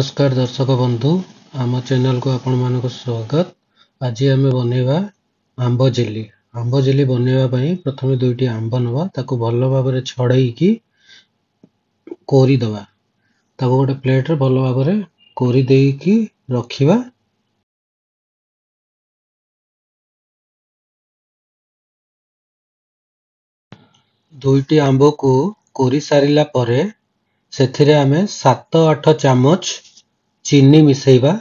नमस्कार दर्शक बंधु आम चैनल को आपण मानक स्वागत। आज आम बनवा आंब जेली। आंब जेली बनवा प्रथम दुईटी आंब नवा ताको भल भाव छड़ई की कोरी दवा ताको गोटे प्लेट रे भल भाव कोरी देकी रखिबा। दुईटी आंब को कोरी सारिला परे सेथिरे आमे 7-8 चामच चीनी मिसेइबा।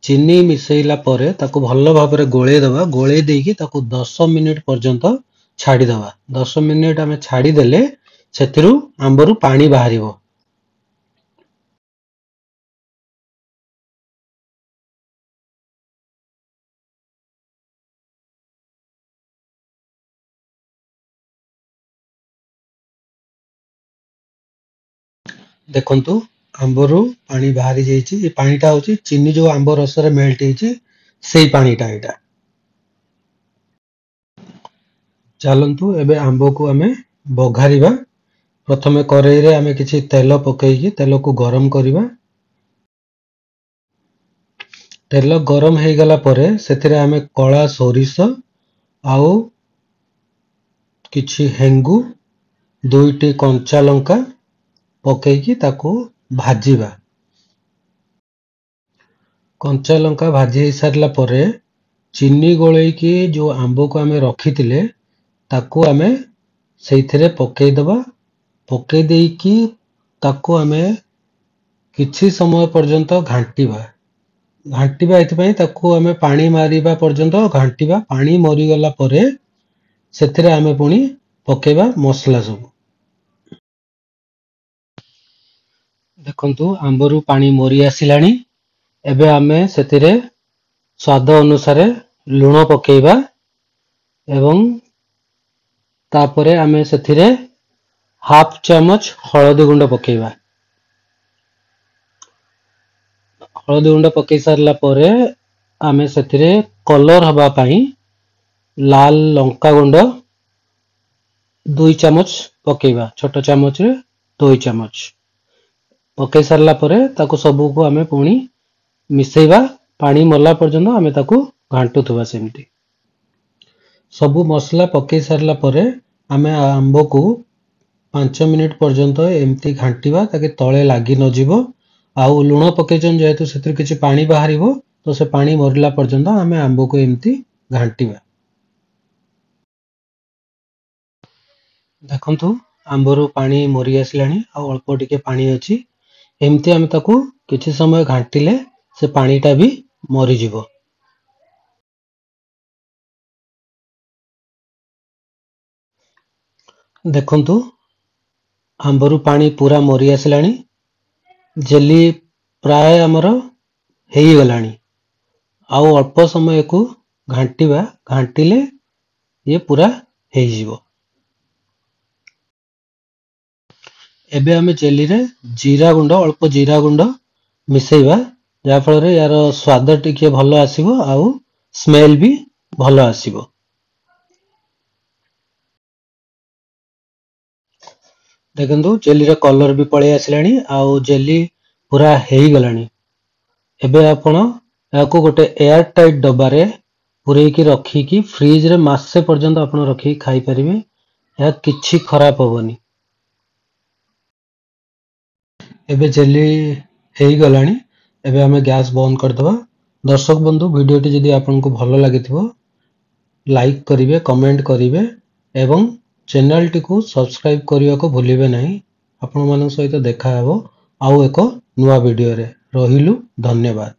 चीनी मिसेइला परे ताको भल भाव गोले दवा। गोले देकी ताको 10 मिनिट पर्यंत छाड़ी दवा। 10 मिनिट आमे छाड़ी देले सेथिरु आंबरु पानी बाहरिबो। देखंतु आंबरु पानी बाहरी जाइछि। ए पानीटा होछि चीनी जो आंब रस रे मेल्ट हेछि सेई पानीटा एटा। चलंतु एबे आंब को आमे बघारिबा। प्रथमे करेई रे आमे किछि तेल पकेइकी तेल को गरम करिबा। तेल गरम हे गला परे सेथिरे आमे कळा सोरिष आउ किछि हेंगु दुईटी कंचा लंका पकेइकी ताको भाजीबा। कंचा लंका भाजी हे सारला परे चीनी गोलेई की जो आंब को आमे रखितिले ताको आमे सेइथिरे पकेइ दबा। पकेइ देइकी ताको आमे किछि समय पर्यंत घांटीबा। घांटीबा एथिपई ताको आमे पानी मारिबा पर्यंत घांटीबा। पानी मरी गला परे सेथिरे आमे पुनी पकेइबा मसला सब। देखंतु आंबरु पानी मरी आसिलानी। एबे आमे सेथिरे स्वाद अनुसार लूण पकेइबा एवं तापरे आमे सेथिरे हाफ चामच हळदी गुंड पकेइबा। हळदी गुंड पकेइ सारला परे आमे सेथिरे कलर हबा पई लाल लंका गुंड 2 चामच पकेइबा। छोटो चामच रे 2 चामच पकेइ सारला परे ताको सबु को आमे पुनी मिसेइबा। पानी मला पर्यंत आमे ताको घांटुथबा। सेमती सबु मसला पकेइ सारला परे आमे आंब को 5 मिनिट पर्यंत एमती घांटीबा ताकि तळे लागी न जिवो। आउ लूण पकेइचन जेहेतु सेतिर किछि पानी बाहरिबो तो से पानी मरला पर्यंत आमे आंब को एमती घांटीबा। देखंतु आंबरु पानी मरी आसिलानी आउ अल्प टिके पानी अछि। एमती आमे ताको किछि समय घांटीले से पानीटा भी मरी जिवो। देखंतु आंबरु पानी पूरा मरी आसिलानी। जेली प्राय हमर हेई गलानी। आउ अल्प समय को घांटीबा। घांटीले ये पूरा हेई जिवो। एबे आमे जेली रे जीरा गुंड अल्प जीरा गुंड मिसेइबा जा फल रे यार स्वाद टिके भलो आसीबो आउ स्मेल भी भलो आसीबो। देखंतु जेली रे कलर भी पळे आसिलानी आउ जेली पूरा हेई गलानी। एबे आपण याको गोटे एयर टाइट डब्बा रे पुरेई की रखी की फ्रिज रे मासे पर्यंत आपण रखी खाई परिबे। या किछि खराब होबनी। एबे जेली हेई गलानी। एबे हमें गैस बंद कर दबा। दर्शक बंधु वीडियोटी जदि आपनको भलो लागिथिबो लाइक करिवे कमेंट करिवे एवं चैनल टी को सब्सक्राइब करिया को भूलिबे नहीं। आपण मानक सहित देखा हेबो आउ एको नुवा वीडियो रे। रहिलु धन्यवाद।